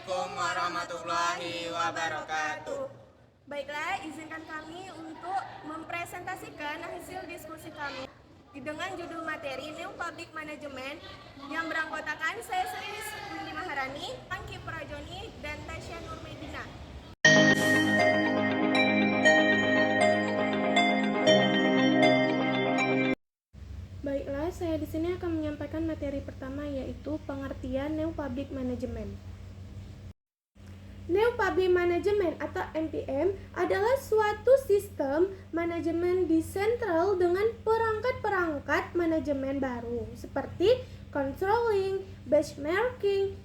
Assalamualaikum warahmatullahi wabarakatuh. Baiklah, izinkan kami untuk mempresentasikan hasil diskusi kami dengan judul materi New Public Management yang beranggotakan saya sendiri Windy Maharani, Angki Prajoni, dan Tasya Nurmedina. Baiklah, saya di sini akan menyampaikan materi pertama yaitu pengertian New Public Management. New Public Management atau NPM adalah suatu sistem manajemen desentral dengan perangkat-perangkat manajemen baru seperti controlling, benchmarking,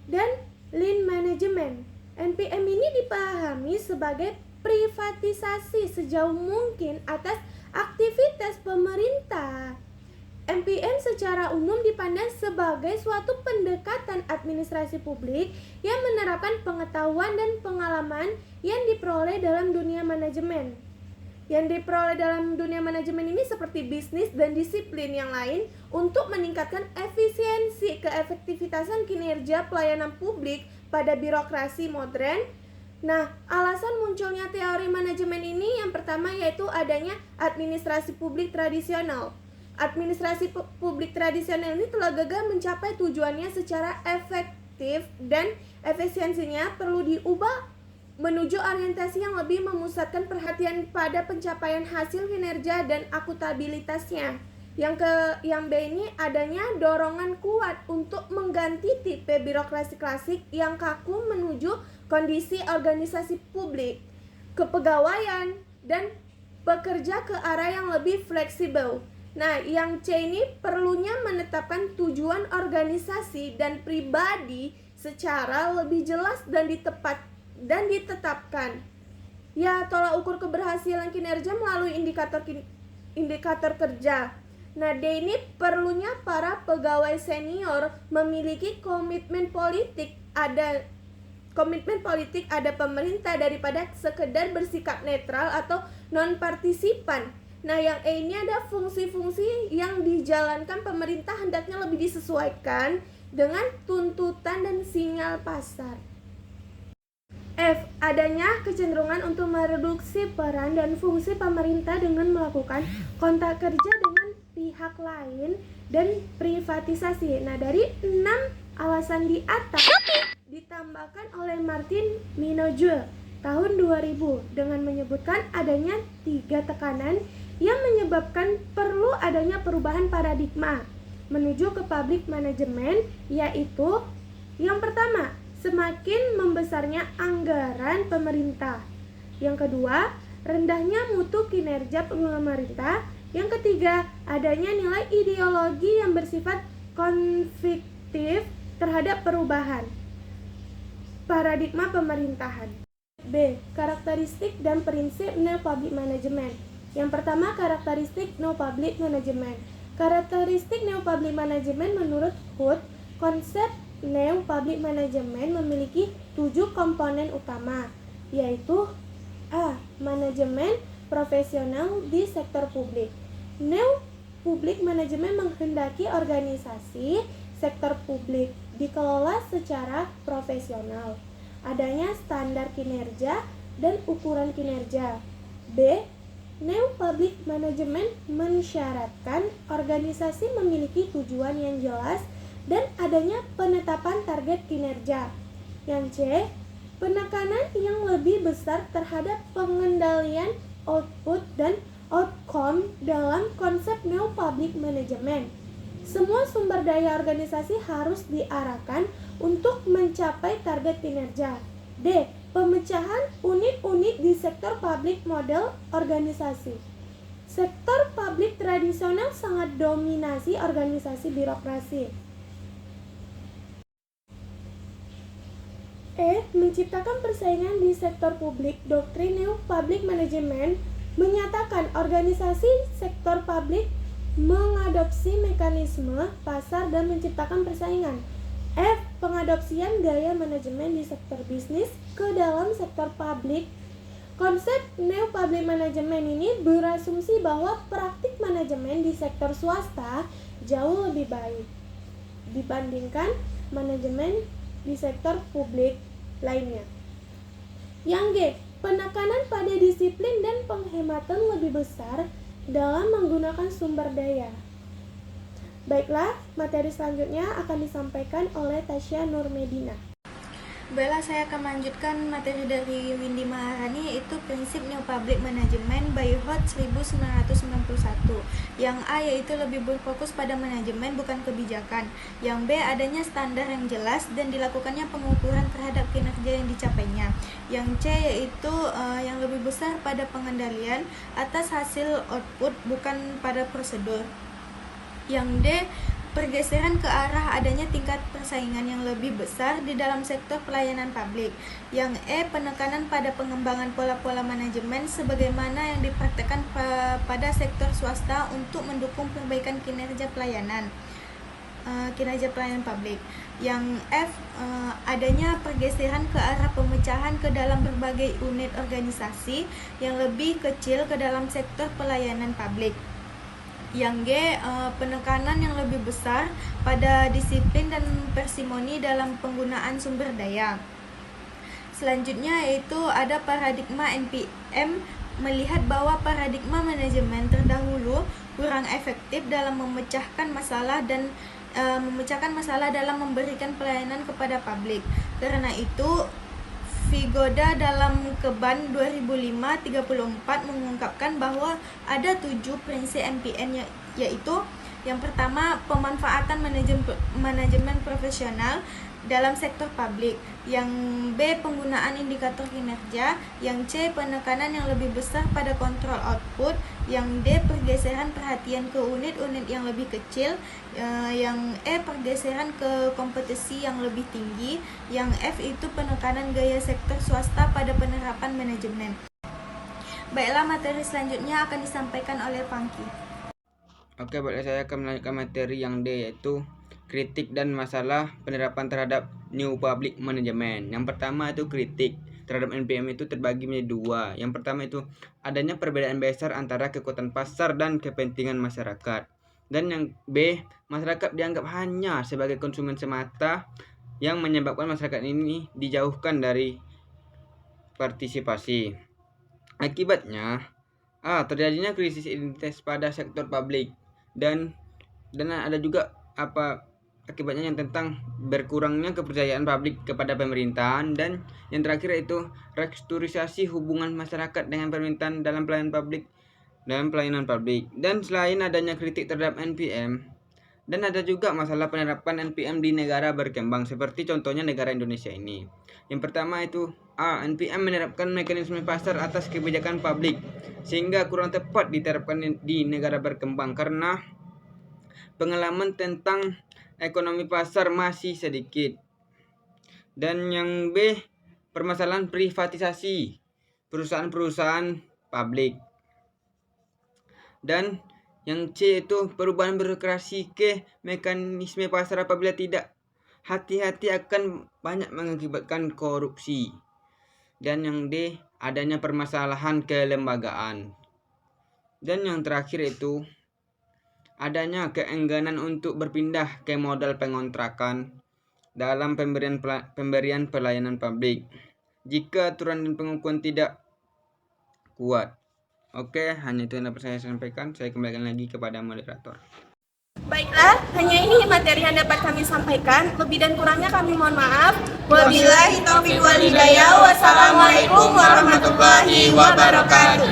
dan lean management. NPM ini dipahami sebagai privatisasi sejauh mungkin atas aktivitas pemerintah. NPM secara umum dipandang sebagai suatu pendekatan administrasi publik yang menerapkan pengetahuan dan pengalaman yang diperoleh dalam dunia manajemen. Yang diperoleh dalam dunia manajemen ini seperti bisnis dan disiplin yang lain untuk meningkatkan efisiensi keefektivitasan kinerja pelayanan publik pada birokrasi modern. Nah, alasan munculnya teori manajemen ini yang pertama yaitu adanya administrasi publik tradisional. Administrasi publik tradisional ini telah gagal mencapai tujuannya secara efektif dan efisiensinya perlu diubah menuju orientasi yang lebih memusatkan perhatian pada pencapaian hasil kinerja dan akuntabilitasnya. Yang B ini adanya dorongan kuat untuk mengganti tipe birokrasi klasik yang kaku menuju kondisi organisasi publik, kepegawaian, dan bekerja ke arah yang lebih fleksibel. Nah, yang C ini perlunya menetapkan tujuan organisasi dan pribadi secara lebih jelas dan ditetapkan. Ya, tolak ukur keberhasilan kinerja melalui indikator kerja. Nah, D ini perlunya para pegawai senior memiliki komitmen politik ada pemerintah daripada sekedar bersikap netral atau non-partisipan. Nah, yang E ini ada fungsi-fungsi yang dijalankan pemerintah hendaknya lebih disesuaikan dengan tuntutan dan sinyal pasar. F. Adanya kecenderungan untuk mereduksi peran dan fungsi pemerintah dengan melakukan kontak kerja dengan pihak lain dan privatisasi. Nah, dari 6 alasan di atas ditambahkan oleh Martin Minogue tahun 2000 dengan menyebutkan adanya 3 tekanan yang menyebabkan perlu adanya perubahan paradigma menuju ke public management, yaitu yang pertama, semakin membesarnya anggaran pemerintah. Yang kedua, rendahnya mutu kinerja pemerintah. Yang ketiga, adanya nilai ideologi yang bersifat konfliktif terhadap perubahan paradigma pemerintahan. B. Karakteristik dan prinsip New Public Management. Yang pertama, karakteristik New Public Management. Karakteristik New Public Management menurut Hood, konsep New Public Management memiliki 7 komponen utama, yaitu A. Manajemen profesional di sektor publik. New Public Management menghendaki organisasi sektor publik dikelola secara profesional. Adanya standar kinerja dan ukuran kinerja. B. New Public Management mensyaratkan organisasi memiliki tujuan yang jelas dan adanya penetapan target kinerja. Yang C. Penekanan yang lebih besar terhadap pengendalian output dan outcome dalam konsep New Public Management. Semua sumber daya organisasi harus diarahkan untuk mencapai target kinerja. D. Pemecahan unit-unit di sektor publik model organisasi. Sektor publik tradisional sangat dominasi organisasi birokrasi. E. Menciptakan persaingan di sektor publik. Doktrin New Public Management menyatakan organisasi sektor publik mengadopsi mekanisme pasar dan menciptakan persaingan. F. Pengadopsian gaya manajemen di sektor bisnis ke dalam sektor publik. Konsep New Public Management ini berasumsi bahwa praktik manajemen di sektor swasta jauh lebih baik dibandingkan manajemen di sektor publik. lainnya. Yang G, penekanan pada disiplin dan penghematan lebih besar dalam menggunakan sumber daya. Baiklah, materi selanjutnya akan disampaikan oleh Tasya Nurmedina. Baiklah, saya akan melanjutkan materi dari Windy Maharani, yaitu prinsip New Public Management by Holt 1991. Yang A yaitu lebih berfokus pada manajemen bukan kebijakan. Yang B adanya standar yang jelas dan dilakukannya pengukuran terhadap kinerja yang dicapainya. Yang C yaitu yang lebih besar pada pengendalian atas hasil output bukan pada prosedur. Yang D pergeseran ke arah adanya tingkat persaingan yang lebih besar di dalam sektor pelayanan publik. Yang E, penekanan pada pengembangan pola-pola manajemen sebagaimana yang dipraktekkan pada sektor swasta untuk mendukung perbaikan kinerja pelayanan publik. Yang F, adanya pergeseran ke arah pemecahan ke dalam berbagai unit organisasi yang lebih kecil ke dalam sektor pelayanan publik. Yang G, penekanan yang lebih besar pada disiplin dan parsimoni dalam penggunaan sumber daya. Selanjutnya yaitu ada paradigma NPM melihat bahwa paradigma manajemen terdahulu kurang efektif dalam memecahkan masalah dalam memberikan pelayanan kepada publik. Karena itu Vigoda dalam Keban 2005-34 mengungkapkan bahwa ada 7 prinsip NPM, yaitu yang pertama pemanfaatan manajemen profesional dalam sektor publik, yang B penggunaan indikator kinerja, yang C penekanan yang lebih besar pada kontrol output, yang D pergeseran perhatian ke unit-unit yang lebih kecil, yang E pergeseran ke kompetisi yang lebih tinggi, yang F itu penekanan gaya sektor swasta pada penerapan manajemen. Baiklah, materi selanjutnya akan disampaikan oleh Pangki. Oke, baiklah, saya akan melanjutkan materi yang D, yaitu kritik dan masalah penerapan terhadap New Public Management. Yang pertama itu kritik terhadap NPM itu terbagi menjadi 2. Yang pertama itu adanya perbedaan besar antara kekuatan pasar dan kepentingan masyarakat. Dan yang B, masyarakat dianggap hanya sebagai konsumen semata yang menyebabkan masyarakat ini dijauhkan dari partisipasi. Akibatnya terjadinya krisis identitas pada sektor publik dan ada juga akibatnya yang tentang berkurangnya kepercayaan publik kepada pemerintahan, dan yang terakhir yaitu restrukturisasi hubungan masyarakat dengan pemerintahan dalam pelayanan publik. Dan selain adanya kritik terhadap NPM, dan ada juga masalah penerapan NPM di negara berkembang seperti contohnya negara Indonesia ini. Yang pertama itu NPM menerapkan mekanisme pasar atas kebijakan publik sehingga kurang tepat diterapkan di negara berkembang karena pengalaman tentang ekonomi pasar masih sedikit. Dan yang B, permasalahan privatisasi perusahaan-perusahaan publik. Dan yang C itu perubahan birokrasi ke mekanisme pasar apabila tidak hati-hati akan banyak mengakibatkan korupsi. Dan yang D, adanya permasalahan kelembagaan. Dan yang terakhir itu adanya keengganan untuk berpindah ke modal pengontrakan dalam pemberian pelayanan publik jika aturan dan pengukuhan tidak kuat. Oke, hanya itu yang dapat saya sampaikan. Saya kembalikan lagi kepada moderator. Baiklah, hanya ini materi yang dapat kami sampaikan. Lebih dan kurangnya kami mohon maaf. Wabillahi taufiq wal hidayah. Wassalamualaikum warahmatullahi wabarakatuh.